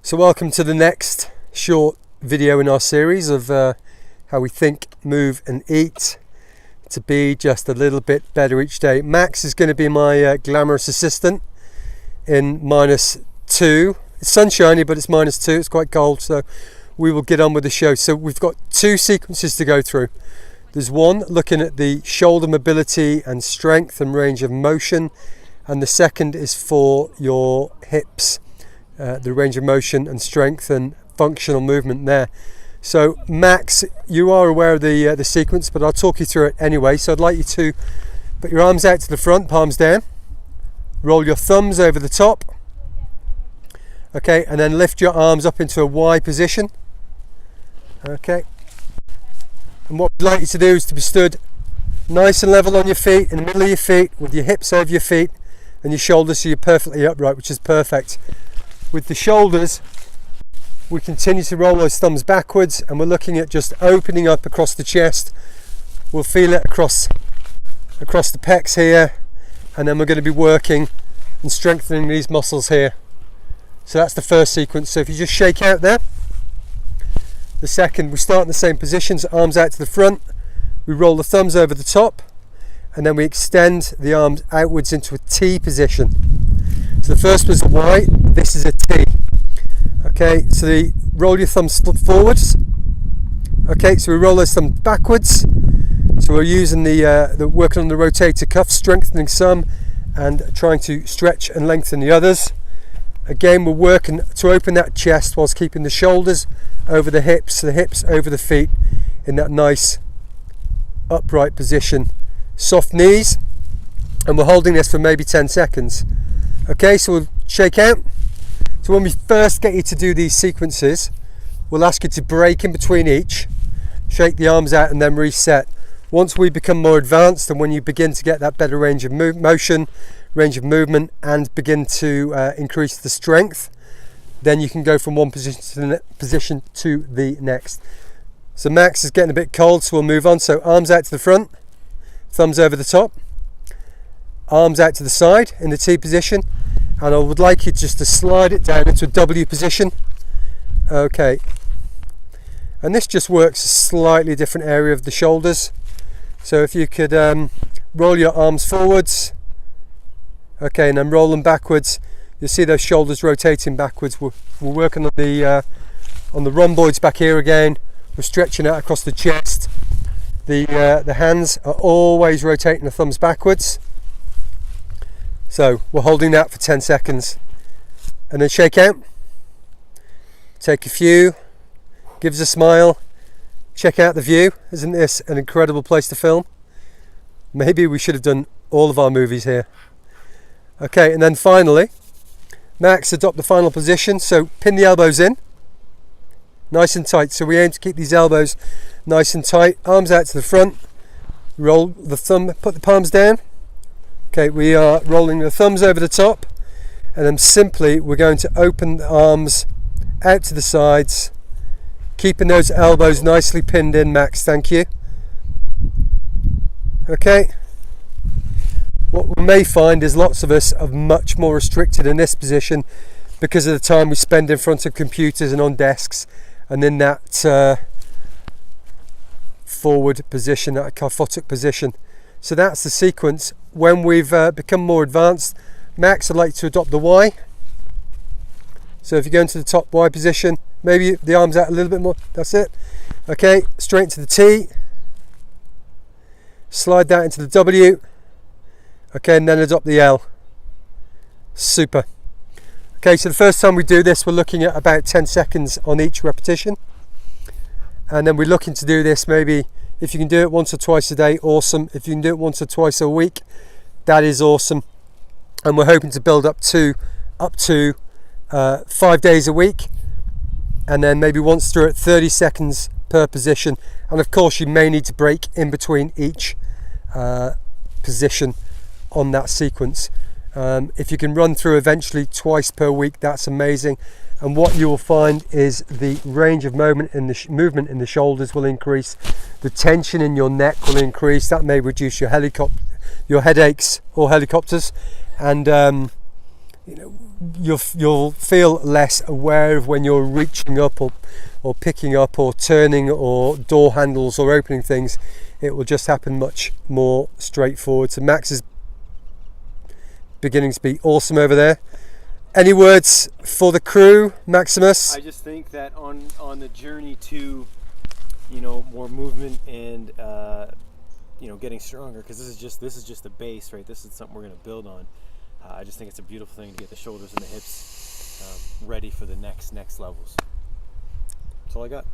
So welcome to the next short video in our series of how we think, move and eat to be just a little bit better each day. Max is going to be my glamorous assistant in -2. It's sunshiny, but it's -2. It's quite cold, so we will get on with the show. So we've got two sequences to go through. There's one looking at the shoulder mobility and strength and range of motion, and the second is for your hips. The range of motion and strength and functional movement there. So Max, you are aware of the sequence, but I'll talk you through it anyway. So I'd like you to put your arms out to the front, palms down, roll your thumbs over the top, okay, and then lift your arms up into a Y position, okay. And what we'd like you to do is to be stood nice and level on your feet, in the middle of your feet, with your hips over your feet and your shoulders so you're perfectly upright, which is perfect. With the shoulders, we continue to roll those thumbs backwards, and we're looking at just opening up across the chest. We'll feel it across the pecs here, and then we're going to be working and strengthening these muscles here. So that's the first sequence. So if you just shake out there. The second, we start in the same positions, arms out to the front, we roll the thumbs over the top, and then we extend the arms outwards into a T position. So the first was a Y, this is a T. Okay, so roll your thumbs forwards. Okay, so we roll those thumbs backwards. So we're using the working on the rotator cuff, strengthening some and trying to stretch and lengthen the others. Again, we're working to open that chest whilst keeping the shoulders over the hips over the feet in that nice upright position. Soft knees, and we're holding this for maybe 10 seconds. Okay, so we'll shake out. So when we first get you to do these sequences, we'll ask you to break in between each, shake the arms out and then reset. Once we become more advanced, and when you begin to get that better range of motion, range of movement, and begin to increase the strength, then you can go from one position to the next. So Max is getting a bit cold, so we'll move on. So arms out to the front, thumbs over the top, arms out to the side in the T position, and I would like you just to slide it down into a W position. Okay, and this just works a slightly different area of the shoulders. So if you could roll your arms forwards, okay, and then roll them backwards, you'll see those shoulders rotating backwards. We're working on the rhomboids back here again. We're stretching out across the chest. The hands are always rotating the thumbs backwards. So we're holding that for 10 seconds and then shake out. Take a few, give us a smile, check out the view. Isn't this an incredible place to film? Maybe we should have done all of our movies here. Okay, and then finally, Max, adopt the final position. So pin the elbows in, nice and tight. So we aim to keep these elbows nice and tight. Arms out to the front, roll the thumb, put the palms down. Okay, we are rolling the thumbs over the top, and then simply we're going to open the arms out to the sides, keeping those elbows nicely pinned in, Max, thank you. Okay, what we may find is lots of us are much more restricted in this position because of the time we spend in front of computers and on desks and in that forward position, that kyphotic position. So that's the sequence. When we've become more advanced, Max, I'd like to adopt the Y. So if you go into the top Y position, maybe the arms out a little bit more, that's it. Okay, straight into the T. Slide that into the W. Okay, and then adopt the L. Super. Okay, so the first time we do this, we're looking at about 10 seconds on each repetition. And then we're looking to do this maybe, if you can do it once or twice a day, awesome. If you can do it once or twice a week, that is awesome. And we're hoping to build up to 5 days a week, and then maybe once through it, 30 seconds per position. And of course, you may need to break in between each position on that sequence. If you can run through eventually twice per week, that's amazing. And what you will find is the range of movement in the shoulders will increase, the tension in your neck will increase. That may reduce your headaches or helicopters, and you'll feel less aware of when you're reaching up or picking up or turning or door handles or opening things. It will just happen much more straightforward. So Max is beginning to be awesome over there. Any words for the crew, Maximus? I just think that on the journey to, you know, more movement and you know, getting stronger, because this is just the base, right? This is something we're going to build on. I just think it's a beautiful thing to get the shoulders and the hips ready for the next levels. That's all I got.